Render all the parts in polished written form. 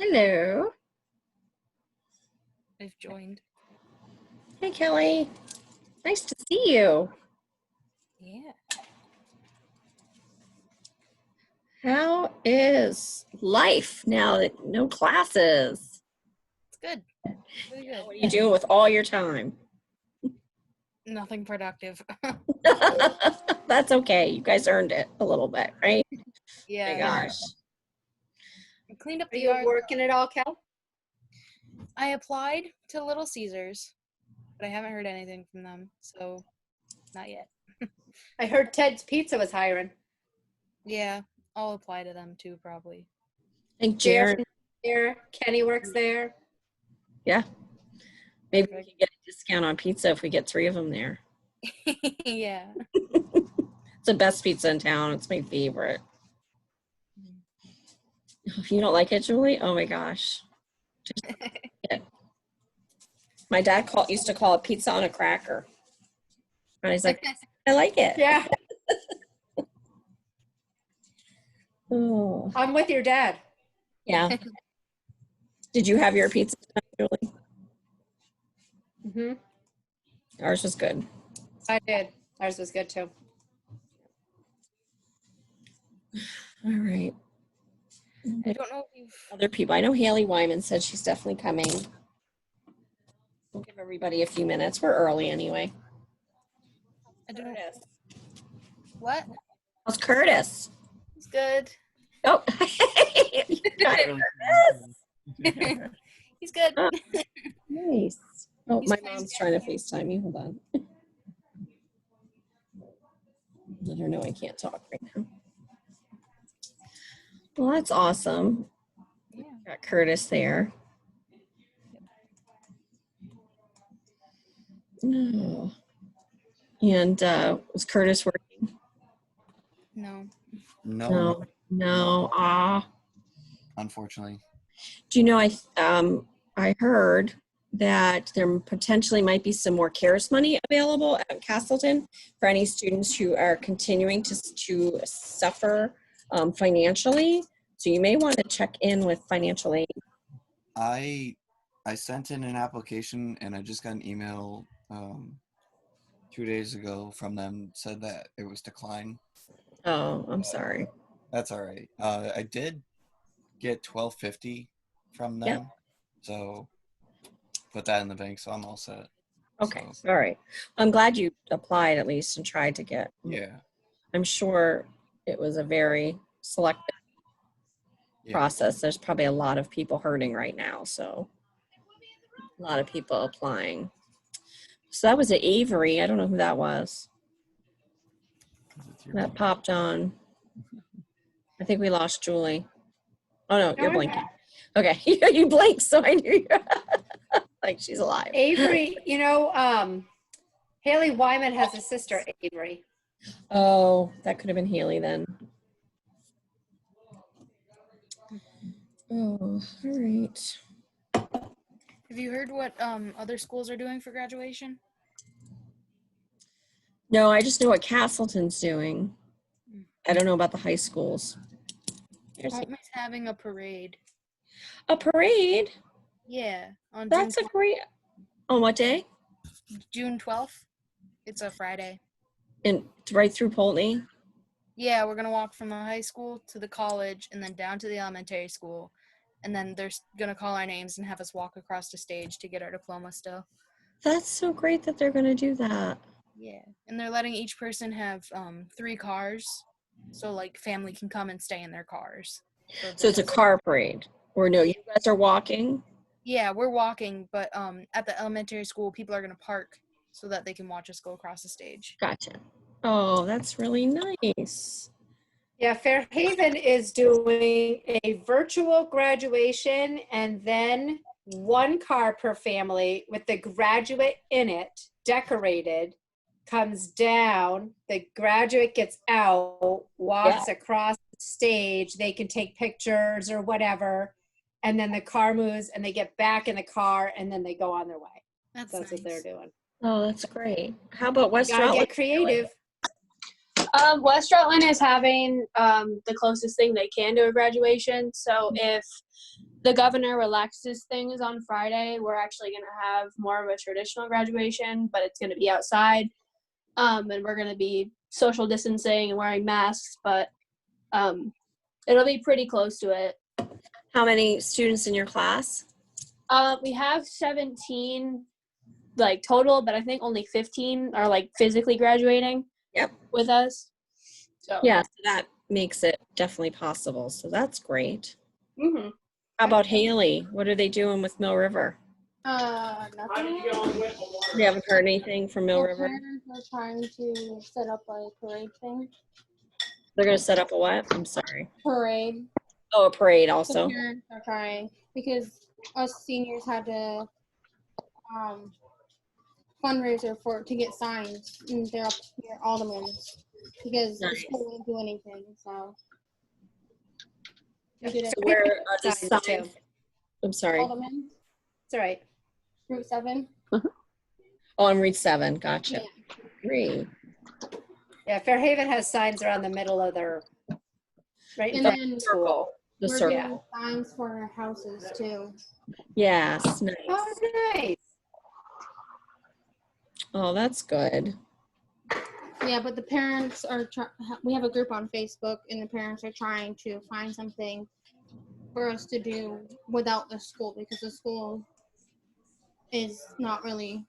Hello. I've joined. Hey, Kelly. Nice to see you. Yeah. How is life now that no classes? It's good. Really good. What are you doing with all your time? Nothing productive. That's okay. You guys earned it a little bit, right? Yeah. My gosh. I cleaned up Are the you yard. working at all, Kel? I applied to Little Caesars, but I haven't heard anything from them, so not yet. I heard Ted's Pizza was hiring. Yeah, I'll apply to them too, probably. I think Jared Jared, there. Kenny works there. yeah. Maybe we Perfect. can get a discount on pizza if we get 3 of them there. Yeah. It's the best pizza in town. It's my favorite. If you don't like it, Julie, oh my gosh. Just it. My dad used to call it pizza on a cracker. And he's like, I like it. Yeah, Oh, I'm with your dad. yeah. Did you have your pizza tonight, Julie? Mm-hmm. Ours was good. I did. Ours was good too. All right. I don't know if you've... Other people. I know Haley Wyman said she's definitely coming. We'll give everybody a few minutes. We're early anyway. I don't know. Curtis. What? How's Curtis? It's good. Oh, you got it, Curtis. He's good. Oh, nice. Oh, He's my playing mom's trying to FaceTime you. Hold on. Let her know I can't talk right now. Well, that's awesome. Yeah. Got Curtis there. Oh. And was Curtis working? No. No. Unfortunately. Do you know, I heard that there potentially might be some more CARES money available at Castleton for any students who are continuing to suffer financially. So you may want to check in with financial aid. I sent in an application and I just got an email 2 days ago from them, said that it was declined. Oh, I'm sorry. That's all right. I did get $12.50 from them. Yep. So put that in the bank, so I'm all set. Okay. So, All right. I'm glad you applied at least and tried to get. yeah. I'm sure it was a very selective process. There's probably a lot of people hurting right now, so a lot of people applying. So that was at Avery. I don't know who that was. That popped on. I think we lost Julie. Oh no, you're blinking. Okay, you blinked, so I knew you. Like she's alive. Avery, you know, Haley Wyman has a sister, Avery. Oh, that could have been Haley then. Oh, all right. Have you heard what other schools are doing for graduation? No, I just know what Castleton's doing. I don't know about the high schools. Holtman's having a parade. A parade? Yeah. On That's a great. On what day? June 12th. It's a Friday. And right through Poultney? Yeah, we're going to walk from the high school to the college and then down to the elementary school. And then they're going to call our names and have us walk across the stage to get our diploma still. That's so great that they're going to do that. Yeah. And they're letting each person have 3 cars. So, like, family can come and stay in their cars. So it's a car parade. Or no, you guys are walking? Yeah, we're walking. But at the elementary school, people are going to park so that they can watch us go across the stage. Gotcha. Oh, that's really nice. Yeah, Fairhaven is doing a virtual graduation and then 1 car per family with the graduate in it, decorated, comes down, the graduate gets out, walks across the stage, they can take pictures or whatever, and then the car moves and they get back in the car and then they go on their way. That's nice. What they're doing. Oh, that's great. How about West Gotta Rutland? get creative. West Rutland is having the closest thing they can to a graduation. So if the governor relaxes things on Friday, we're actually going to have more of a traditional graduation, but it's going to be outside. And we're going to be social distancing and wearing masks, but it'll be pretty close to it. How many students in your class? We have 17 like total, but I think only 15 are like physically graduating. Yep. With us. So Yeah, so that makes it definitely possible. So that's great. Mm-hmm. How about Haley? What are they doing with Mill River? Nothing. You haven't heard anything from Mill The River? parents are trying to set up a parade thing. They're going to set up a what? I'm sorry. Parade. Oh, a parade The also. parents are trying because us seniors had to fundraiser to get signs, and they're up here Alderman's because the Nice. school won't do anything. So we did So it. where are the Signs, signs? too. I'm sorry. Alderman's, It's all right. Route 7. Oh, on Route 7. Gotcha. Great. Yeah, Fairhaven has signs around the middle of their, right in And front of then the school. The we're circle. doing signs for our houses too. Yes. Nice. Oh, nice. Oh, that's good. Yeah, but the parents are. We have a group on Facebook, and the parents are trying to find something for us to do without the school because the school is not really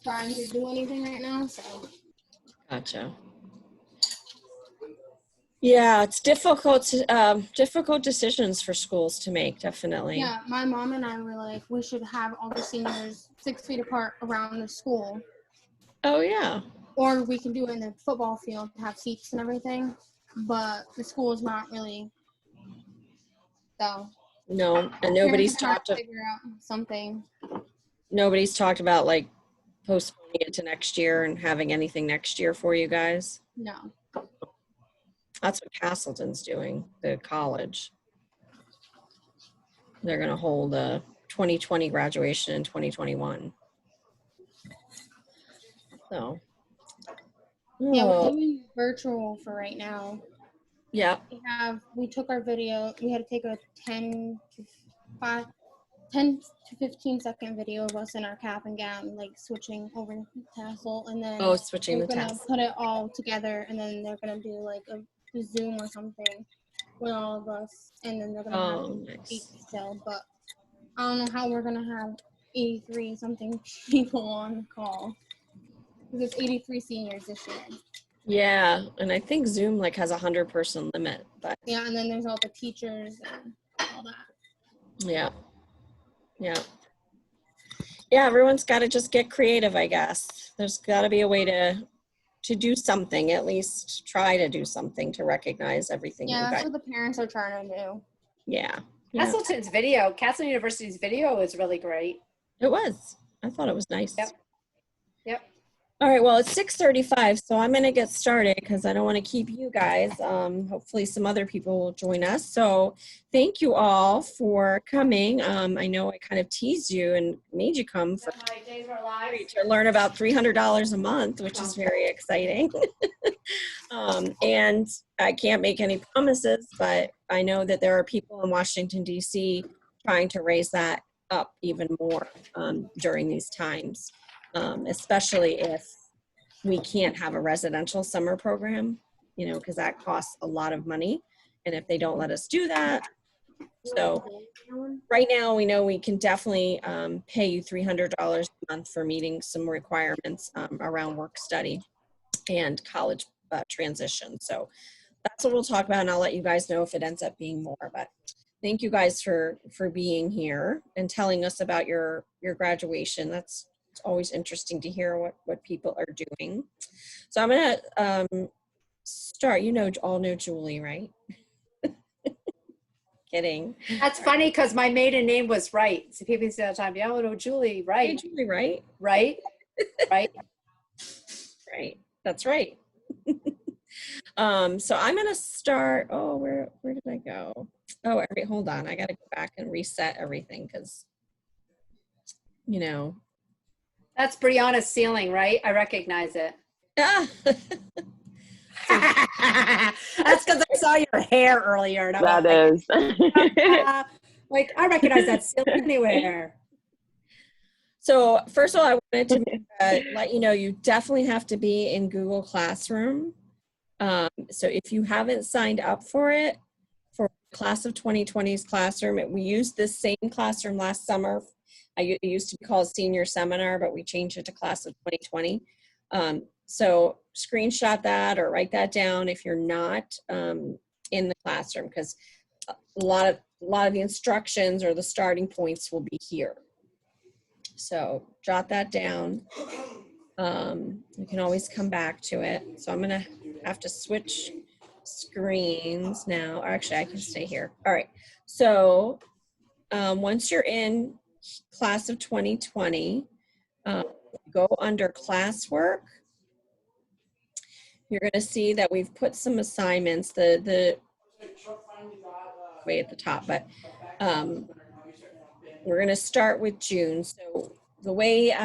trying to do anything right now. So Gotcha. Yeah, it's difficult decisions for schools to make, definitely. yeah, my mom and I were like, we should have all the seniors 6 feet apart around the school, Oh, yeah. or we can do it in the football field to have seats and everything. But the school is not really. So No, and nobody's parents are trying talked to figure out something. about like postponing it to next year and having anything next year for you guys. No. That's what Castleton's doing, the college. They're going to hold a 2020 graduation in 2021. So. Yeah, Oh, we're doing virtual for right now. yeah. We took our video. We had to take a 10 to 15 second video of us in our cap and gown, like switching over the tassel, and then Oh, switching the they're gonna tassel. put it all together, and then they're gonna do like a Zoom or something with all of us, and then they're gonna Oh, have nice. seats still. But I don't know how we're gonna have 83 something people on the call because it's 83 seniors this year. Yeah, and I think Zoom like has a 100-person limit, but Yeah, and then there's all the teachers and all that. yeah. Yeah, everyone's got to just get creative, I guess. There's got to be a way to do something, at least try to do something to recognize everything you Yeah, that's guys. what the parents are trying to do. Yeah. Castleton University's video is really great. It was. I thought it was nice. Yep. All right, well, it's 6:35, so I'm going to get started because I don't want to keep you guys. Hopefully some other people will join us. So thank you all for coming. I know I kind of teased you and made you come for My days are live. to learn about $300 a month, which is very exciting. And I can't make any promises, but I know that there are people in Washington, D.C. trying to raise that up even more during these times. Especially if we can't have a residential summer program, because that costs a lot of money. And if they don't let us do that, so right now we know we can definitely pay you $300 a month for meeting some requirements around work study and college transition. So that's what we'll talk about, and I'll let you guys know if it ends up being more. But thank you guys for being here and telling us about your graduation. It's always interesting to hear what people are doing. So I'm gonna start. All know Julie, right? Kidding. That's funny because my maiden name was Wright. So people say all the time, no, Julie, Hey, right. Julie, right? Right? Right? Right. That's right. So I'm gonna start. Oh, where did I go? Oh, hold on. I gotta go back and reset everything because That's Brianna's ceiling, right? I recognize it. Ah, That's because I saw your hair earlier. And I was That like, is. Like, I recognize that still anywhere. So first of all, I wanted to let you know you definitely have to be in Google Classroom. So if you haven't signed up for it, for class of 2020's classroom, we used this same classroom last summer. It used to be called Senior Seminar, but we changed it to class of 2020. So screenshot that or write that down if you're not in the classroom, because a lot of the instructions or the starting points will be here. So jot that down. You can always come back to it. So I'm gonna have to switch screens now. Or actually, I can stay here. All right. So once you're in class of 2020, go under classwork. You're going to see that we've put some assignments, the way at the top, but we're going to start with June. So the way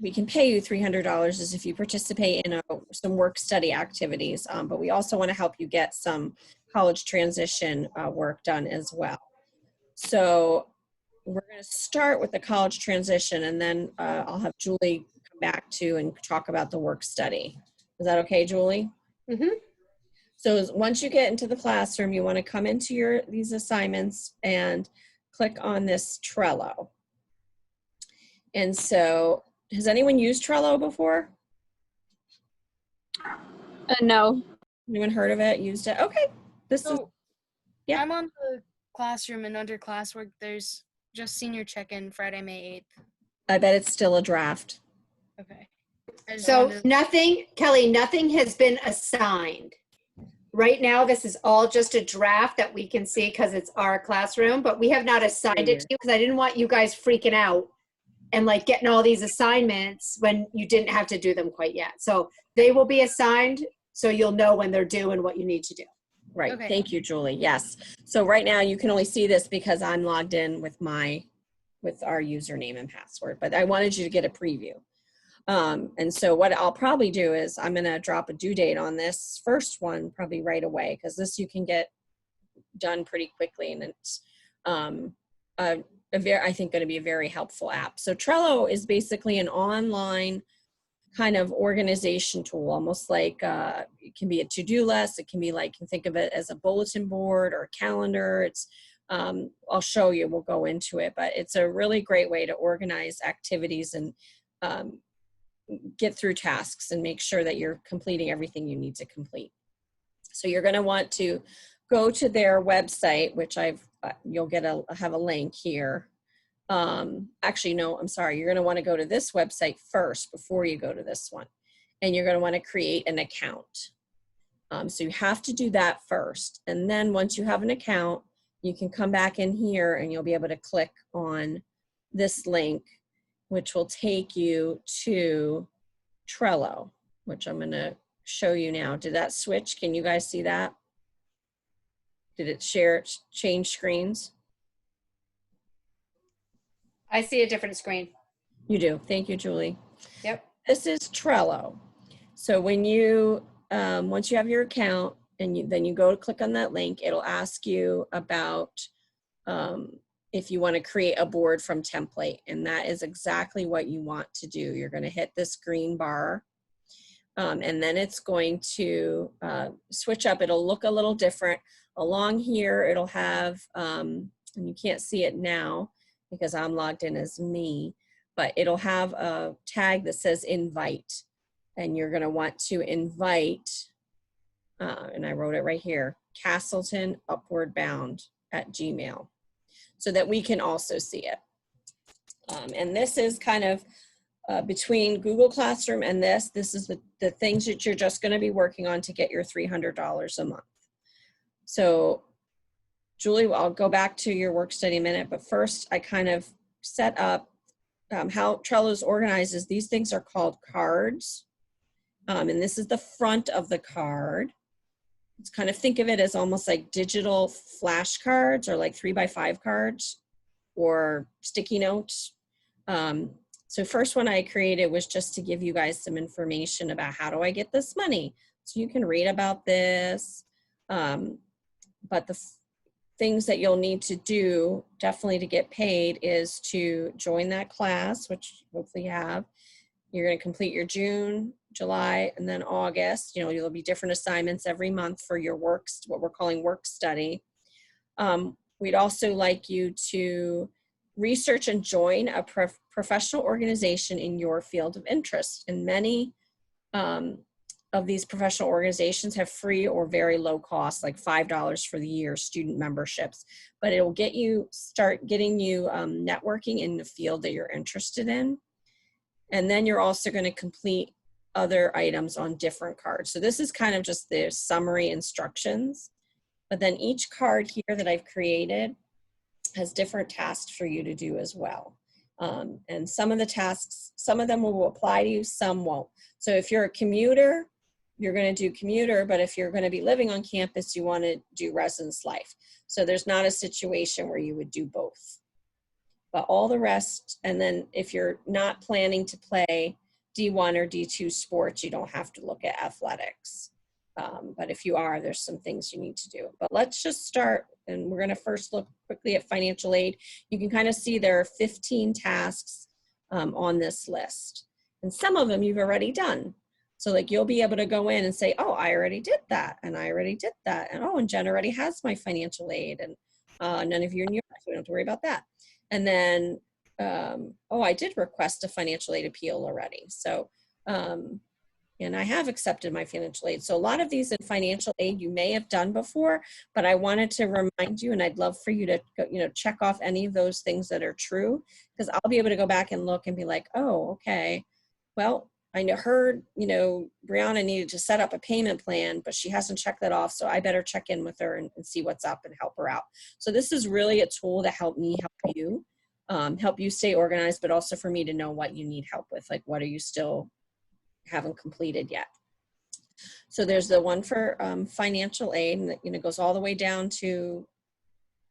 we can pay you $300 is if you participate in some work study activities, but we also want to help you get some college transition work done as well. So we're going to start with the college transition, and then I'll have Julie come back to and talk about the work study. Is that okay, Julie? Mm-hmm. So once you get into the classroom, you want to come into these assignments and click on this Trello. And so, has anyone used Trello before? No. Anyone heard of it? Used it? Okay. So, yeah. I'm on the classroom, and under classwork, there's just senior check-in Friday, May 8th. I bet it's still a draft. Okay. I just So wanted to- nothing, Kelly, nothing has been assigned. Right now, this is all just a draft that we can see because it's our classroom, but we have not assigned it to you because I didn't want you guys freaking out and like getting all these assignments when you didn't have to do them quite yet. So they will be assigned so you'll know when they're due and what you need to do. Right. Okay. Thank you, Julie. Yes. So right now you can only see this because I'm logged in with our username and password, but I wanted you to get a preview. And so what I'll probably do is I'm going to drop a due date on this first one probably right away, because this you can get done pretty quickly, and it's I think going to be a very helpful app. So Trello is basically an online kind of organization tool, almost like it can be a to-do list. It can be like, you can think of it as a bulletin board or a calendar. It's I'll show you, we'll go into it, but it's a really great way to organize activities and get through tasks and make sure that you're completing everything you need to complete. So you're going to want to go to their website, which you'll have a link here. Actually, no, I'm sorry. You're going to want to go to this website first before you go to this one. And you're going to want to create an account. So you have to do that first. And then once you have an account, you can come back in here and you'll be able to click on this link, which will take you to Trello, which I'm going to show you now. Did that switch? Can you guys see that? Did it change screens? I see a different screen. You do. Thank you, Julie. Yep. This is Trello. So when you, once you have your account and then you go to click on that link, it'll ask you about if you want to create a board from template, and that is exactly what you want to do. You're going to hit this green bar, and then it's going to switch up. It'll look a little different. Along here, it'll have, and you can't see it now because I'm logged in as me, but it'll have a tag that says invite, and you're going to want to invite, and I wrote it right here, Castleton Upward Bound @gmail.com, so that we can also see it. And this is kind of between Google Classroom and this is the things that you're just going to be working on to get your $300 a month. So Julie, I'll go back to your work study in a minute, but first I kind of set up how Trello's organizes. These things are called cards. And this is the front of the card. It's kind of, think of it as almost like digital flashcards or like 3x5 cards or sticky notes. So first one I created was just to give you guys some information about how do I get this money. So you can read about this. But the things that you'll need to do definitely to get paid is to join that class, which hopefully you have. You're going to complete your June, July, and then August. You know, you'll be different assignments every month for your works, what we're calling work study. We'd also like you to research and join a professional organization in your field of interest. And many of these professional organizations have free or very low cost, like $5 for the year student memberships, but it will get you, start getting you networking in the field that you're interested in. And then you're also going to complete other items on different cards. So this is kind of just the summary instructions, but then each card here that I've created has different tasks for you to do as well. And some of the tasks, some of them will apply to you, some won't. So if you're a commuter, you're going to do commuter, but if you're going to be living on campus, you want to do residence life. So there's not a situation where you would do both. But all the rest, and then if you're not planning to play D1 or D2 sports, you don't have to look at athletics. But if you are, there's some things you need to do. But let's just start, and we're going to first look quickly at financial aid. You can kind of see there are 15 tasks on this list. And some of them you've already done. So like you'll be able to go in and say, oh, I already did that, and I already did that. And oh, and Jen already has my financial aid, and none of you in New York, so we don't have to worry about that. And then, oh, I did request a financial aid appeal already. So, and I have accepted my financial aid. So a lot of these in financial aid you may have done before, but I wanted to remind you, and I'd love for you to, check off any of those things that are true, because I'll be able to go back and look and be like, oh, okay, well, I heard, Brianna needed to set up a payment plan, but she hasn't checked that off. So I better check in with her and see what's up and help her out. So this is really a tool to help me help you stay organized, but also for me to know what you need help with. Like, what are you still haven't completed yet? So there's the one for financial aid, and that, goes all the way down to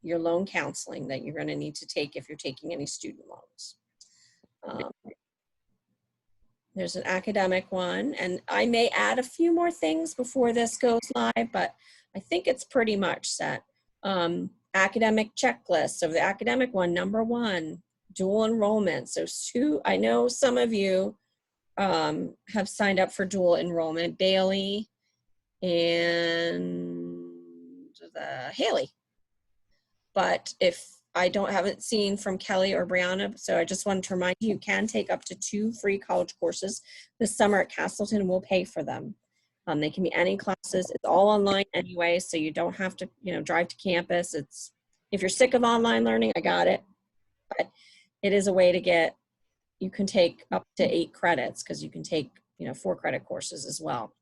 your loan counseling that you're going to need to take if you're taking any student loans. There's an academic one, and I may add a few more things before this goes live, but I think it's pretty much set. Academic checklist. So the academic one, number 1, dual enrollment. So I know some of you have signed up for dual enrollment, Bailey and Haley. But if I haven't seen from Kelly or Brianna, so I just wanted to remind you, you can take up to 2 free college courses this summer at Castleton. We'll pay for them. They can be any classes. It's all online anyway, so you don't have to, drive to campus. If you're sick of online learning, I got it. But it is a way to you can take up to 8 credits, because you can take, 4 credit courses as well.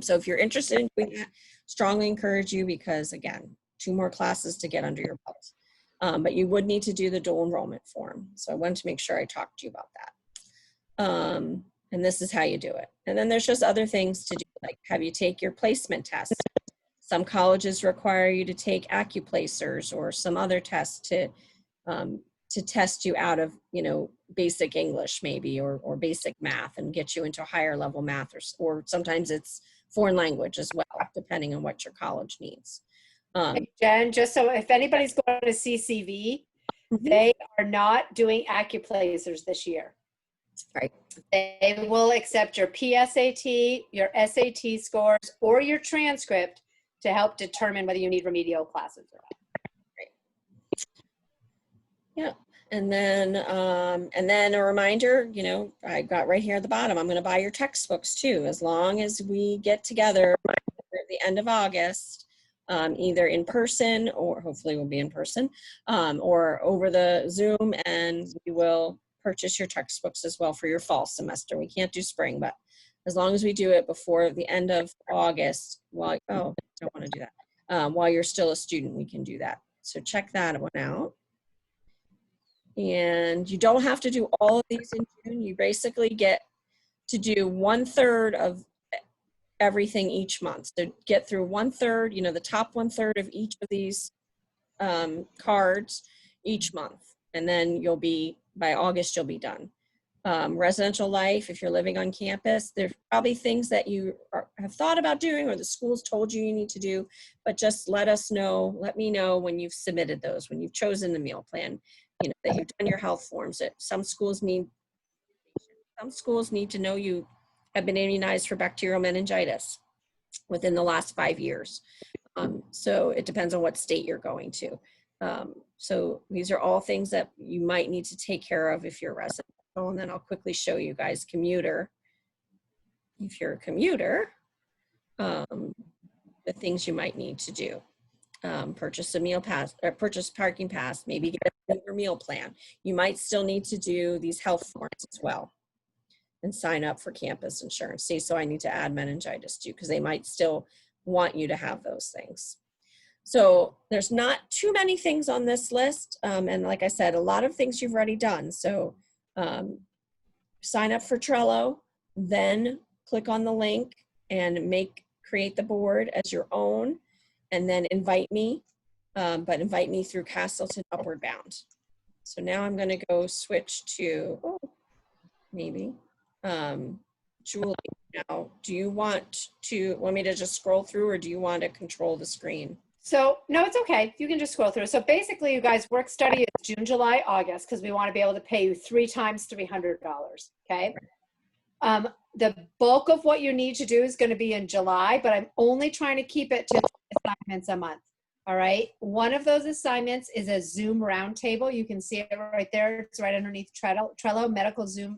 So if you're interested in doing that, strongly encourage you, because again, 2 more classes to get under your belt. But you would need to do the dual enrollment form. So I wanted to make sure I talked to you about that. And this is how you do it. And then there's just other things to do, like have you take your placement test. Some colleges require you to take AccuPlacers or some other tests to test you out of, basic English maybe, or basic math, and get you into higher level math, or sometimes it's foreign language as well, depending on what your college needs. Hey, Jen, just so if anybody's going to CCV, they are not doing AccuPlacers this year. Right. They will accept your PSAT, your SAT scores, or your transcript to help determine whether you need remedial classes or not. Right. Yeah. And then a reminder, I got right here at the bottom, I'm going to buy your textbooks too, as long as we get together at the end of August, either in person, or hopefully we'll be in person, or over the Zoom, and we will purchase your textbooks as well for your fall semester. We can't do spring, but as long as we do it before the end of August, I don't want to do that. While you're still a student, we can do that. So check that one out. And you don't have to do all of these in June. You basically get to do 1/3 of everything each month. So get through 1/3, the top 1/3 of each of these cards each month. And then by August, you'll be done. residential life, if you're living on campus, there's probably things that you have thought about doing or the school's told you you need to do, but just let me know when you've submitted those, when you've chosen the meal plan, that you've done your health forms. That some schools need to know you have been immunized for bacterial meningitis within the last 5 years. So it depends on what state you're going to. So these are all things that you might need to take care of if you're a resident. And then I'll quickly show you guys commuter. If you're a commuter, the things you might need to do. Purchase a meal pass, or purchase parking pass, maybe get a better meal plan. You might still need to do these health forms as well and sign up for campus insurance. See, so I need to add meningitis too, because they might still want you to have those things. So there's not too many things on this list. And like I said, a lot of things you've already done. So sign up for Trello, then click on the link and create the board as your own, and then invite me, but invite me through Castleton Upward Bound. So now I'm gonna go switch to, Julie. Now, do you want me to just scroll through, or do you want to control the screen? So, no, it's okay. You can just scroll through. So basically, you guys, work study is June, July, August, because we want to be able to pay you 3 times $300, okay? The bulk of what you need to do is going to be in July, but I'm only trying to keep it to 3 assignments a month, all right? One of those assignments is a Zoom roundtable. You can see it right there. It's right underneath Trello,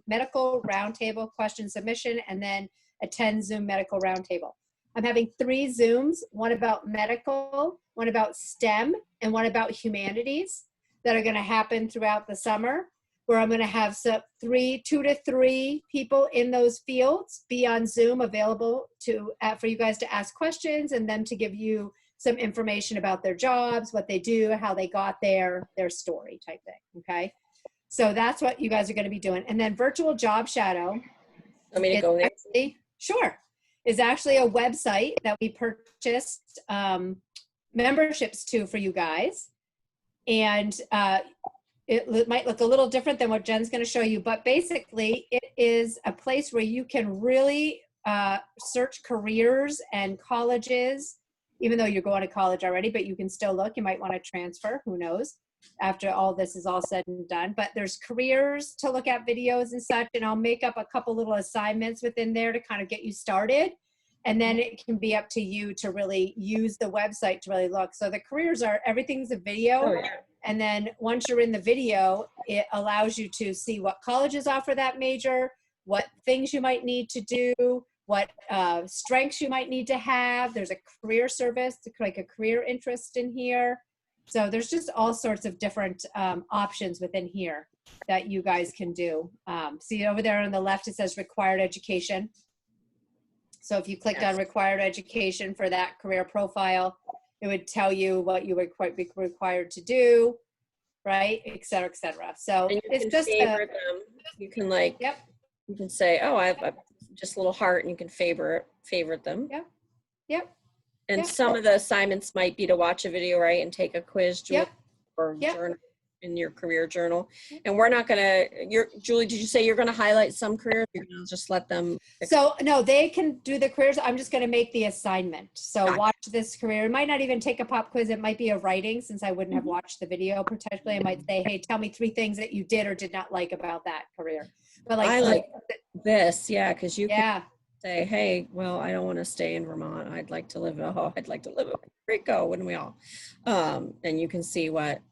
medical roundtable question submission, and then attend Zoom medical roundtable. I'm having 3 Zooms, one about medical, one about STEM, and one about humanities that are going to happen throughout the summer, where I'm going to have 2 to 3 people in those fields be on Zoom available for you guys to ask questions and them to give you some information about their jobs, what they do, how they got there, their story type thing, okay? So that's what you guys are going to be doing. And then virtual job shadow. Want me to go there? Sure. Is actually a website that we purchased memberships to for you guys. And it might look a little different than what Jen's going to show you, but basically it is a place where you can really search careers and colleges, even though you're going to college already, but you can still look. You might want to transfer, who knows, after all this is all said and done. But there's careers to look at, videos and such, and I'll make up a couple little assignments within there to kind of get you started. And then it can be up to you to really use the website to really look. So the careers everything's a video. Oh, yeah. And then once you're in the video, it allows you to see what colleges offer that major, what things you might need to do, what strengths you might need to have. There's a career service, like a career interest in here. So there's just all sorts of different options within here that you guys can do. See over there on the left, it says required education. So if you clicked on required education for that career profile, it would tell you what you would be required to do, right, et cetera, et cetera. So it's just favorite them. You can you can say, oh, I have just a little heart, and you can favorite them. Yep. And some of the assignments might be to watch a video, right, and take a quiz, Julie, or journal in your career journal. And we're not gonna, Julie, did you say you're gonna highlight some careers? You're gonna just let them? So no, they can do the careers. I'm just gonna make the assignment. So watch this career. It might not even take a pop quiz. It might be a writing, since I wouldn't have watched the video potentially. I might say, hey, tell me 3 things that you did or did not like about that career. But I like this, because you can say, hey, well, I don't want to stay in Vermont. I'd like to live in Puerto Rico, wouldn't we all? And you can see what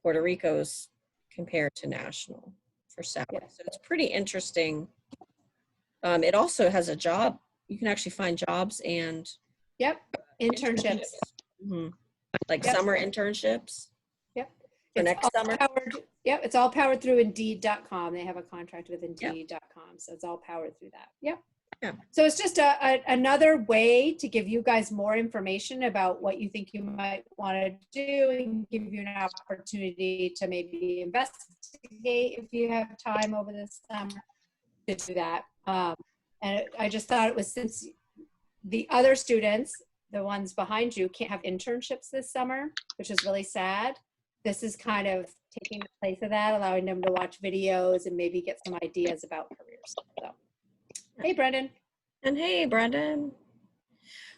Puerto Rico's compared to national for salary. So it's pretty interesting. It also has a job. You can actually find jobs and internships. Mm-hmm. Like summer internships. For It's next summer. It's all powered through Indeed.com. They have a contract with Indeed.com, so it's all powered through that. Yeah. So it's just another way to give you guys more information about what you think you might want to do, and give you an opportunity to maybe investigate if you have time over the summer to do that. And I just thought it was, since the other students, the ones behind you, can't have internships this summer, which is really sad. this is kind of taking the place of that, allowing them to watch videos and maybe get some ideas about careers. So, hey, Brendan. And hey, Brendan.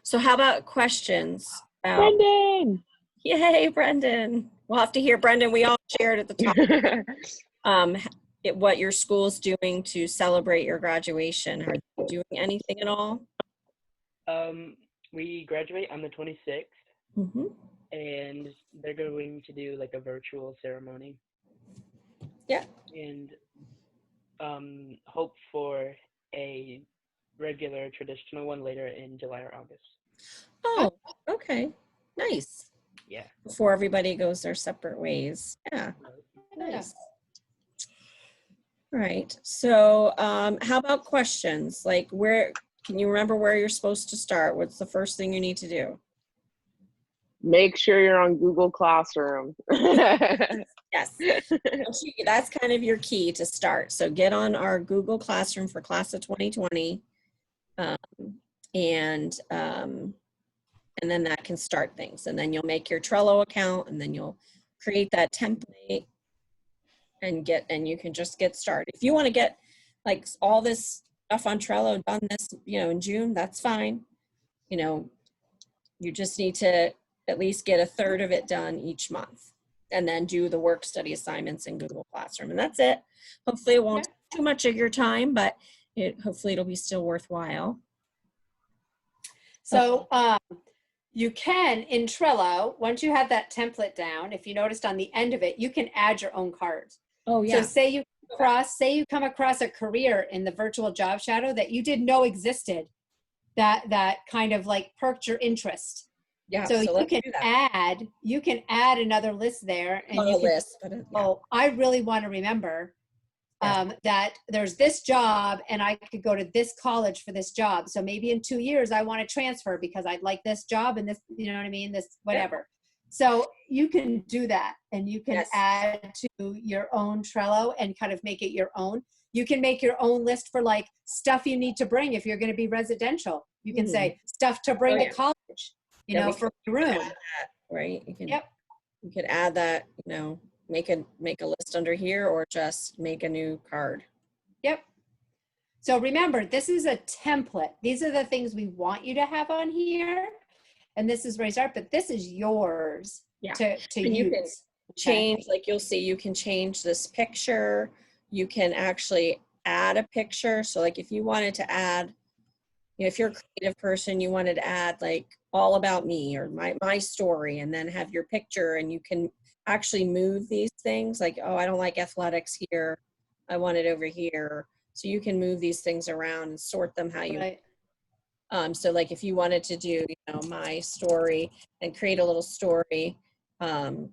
So how about questions? Brendan! Yay, Brendan. We'll have to hear, Brendan, we all shared at the top what your school's doing to celebrate your graduation. Are they doing anything at all? We graduate on the 26th, Mm-hmm. and they're going to do like a virtual ceremony. Yeah. And hope for a regular traditional one later in July or August. Oh, okay. Nice. Yeah. Before everybody goes their separate ways. Yeah. Nice. All right. So how about questions? Like can you remember where you're supposed to start? What's the first thing you need to do? Make sure you're on Google Classroom. Yes. That's kind of your key to start. So get on our Google Classroom for class of 2020. And then that can start things. And then you'll make your Trello account, and then you'll create that template and you can just get started. If you want to get like all this stuff on Trello done this, in June, that's fine. You just need to at least get a third of it done each month, and then do the work study assignments in Google Classroom. And that's it. Hopefully it won't take too much of your time, but hopefully it'll be still worthwhile. So you can, in Trello, once you have that template down, if you noticed on the end of it, you can add your own cards. Oh, yeah. So say you come across a career in the virtual job shadow that you didn't know existed, that kind of like perked your interest. Yeah. So you can add another list there, and I really want to remember that there's this job and I could go to this college for this job. So maybe in 2 years I want to transfer because I'd like this job and this, you know what I mean? This, whatever. Yeah. So you can do that, and you can add to your own Trello and kind of make it your own. You can make your own list for like stuff you need to bring if you're going to be residential. You can say stuff to bring to college, for your room. Right. You could add that, make a list under here, or just make a new card. Yep. So remember, this is a template. These are the things we want you to have on here. And this is where you start, but this is yours to use. You can change, like you'll see, you can change this picture. You can actually add a picture. So like if you wanted to add, if you're a creative person, you wanted to add like all about me or my story, and then have your picture, and you can actually move these things like, oh, I don't like athletics here, I want it over here. So you can move these things around and sort them how you so like if you wanted to do my story and create a little story, let's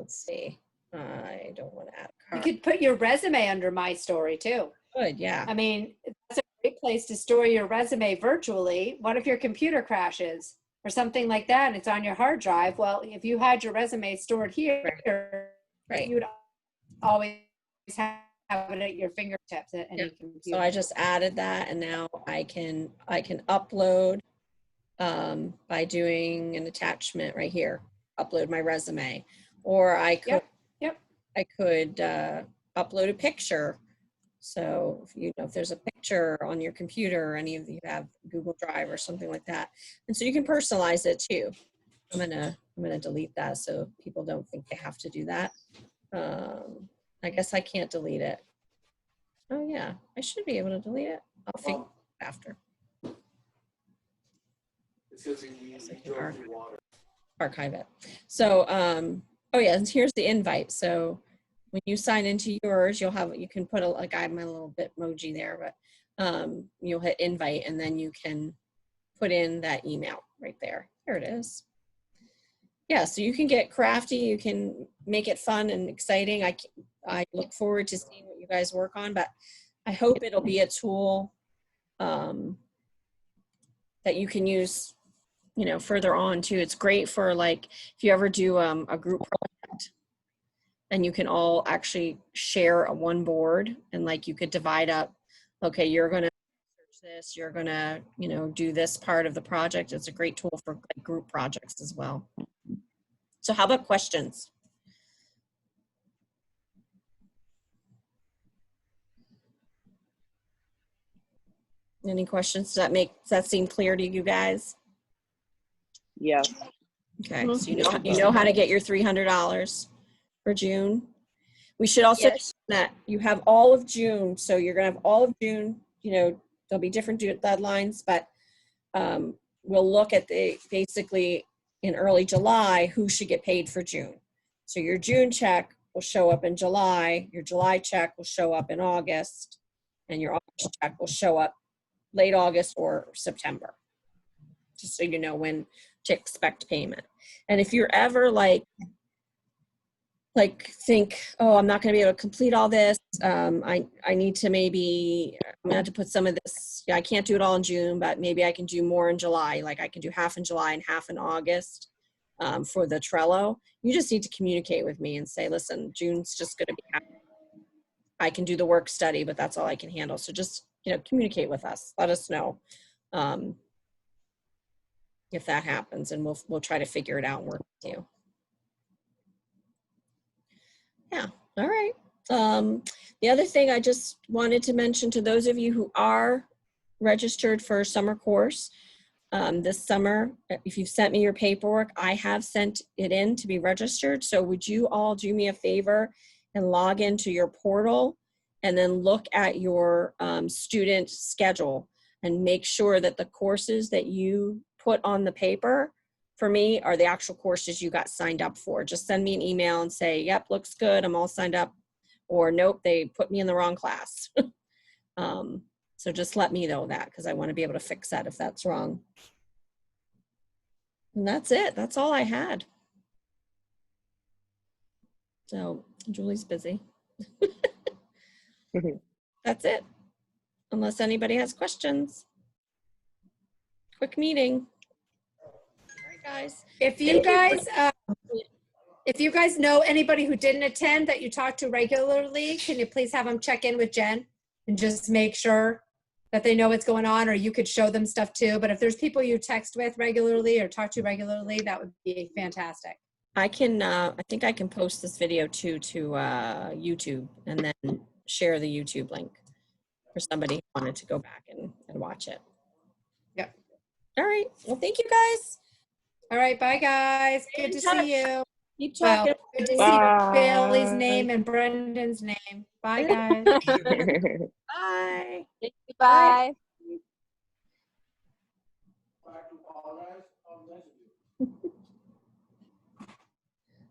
see, I don't want to add a card. You could put your resume under my story too. Good. Yeah. I mean, that's a great place to store your resume virtually. What if your computer crashes or something like that and it's on your hard drive? Well, if you had your resume stored here, you would always have it at your fingertips at any computer. So I just added that, and now I can upload by doing an attachment right here, upload my resume, or I could upload a picture. So if there's a picture on your computer, or any of you have Google Drive or something like that, and so you can personalize it too. I'm gonna delete that so people don't think they have to do that. I guess I can't delete it. Oh yeah, I should be able to delete it. I'll figure it out after. Archive it. So oh yeah, and here's the invite. So when you sign into yours, you can put I have my little Bitmoji there, but you'll hit invite, and then you can put in that email right there. There it is. Yeah, so you can get crafty, you can make it fun and exciting. I look forward to seeing what you guys work on, but I hope it'll be a tool that you can use, further on too. It's great for like, if you ever do a group project, and you can all actually share one board, and like you could divide up, okay, you're going to search this, you're gonna, you know, do this part of the project. It's a great tool for like, group projects as well. So how about questions? Any questions? Does that seem clear to you guys? Yes. Okay, so you know how to get your $300 for June. We should also Yes. that you have all of June, so you're gonna have all of June. You know, there'll be different deadlines, but we'll look at the basically in early July who should get paid for June. So your June check will show up in July, your July check will show up in August, and your August check will show up late August or September, just so you know when to expect payment. And if you're ever like think, oh, I'm not going to be able to complete all this. I need to maybe, I'm going to have to put some of this, yeah, I can't do it all in June, but maybe I can do more in July. Like I can do half in July and half in August for the Trello. You just need to communicate with me and say, listen, June's just going to be, I can do the work study, but that's all I can handle. So just, you know, communicate with us. Let us know if that happens, and we'll try to figure it out and work with you. Yeah, all right. The other thing I just wanted to mention to those of you who are registered for summer course this summer, if you've sent me your paperwork, I have sent it in to be registered. So would you all do me a favor and log into your portal and then look at your student schedule and make sure that the courses that you put on the paper for me are the actual courses you got signed up for. Just send me an email and say, yep, looks good, I'm all signed up. Or nope, they put me in the wrong class. So just let me know that, because I want to be able to fix that if that's wrong. And that's it. That's all I had. So Julie's busy. That's it. Unless anybody has questions. Quick meeting. All right, guys. If you guys know anybody who didn't attend that you talk to regularly, can you please have them check in with Jen and just make sure that they know what's going on, or you could show them stuff too. But if there's people you text with regularly or talk to regularly, that would be fantastic. I can, I think I can post this video too to YouTube and then share the YouTube link for somebody who wanted to go back and watch it. Yep. All right. Well, thank you guys. All right. Bye, guys. Good to see you. Keep talking. Well, good to Bye. see Bailey's name and Brendan's name. Bye, guys. Bye. Bye.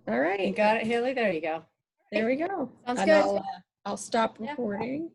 All right. You got it, Haley? There you go. There we go. Sounds And good. I'll stop recording.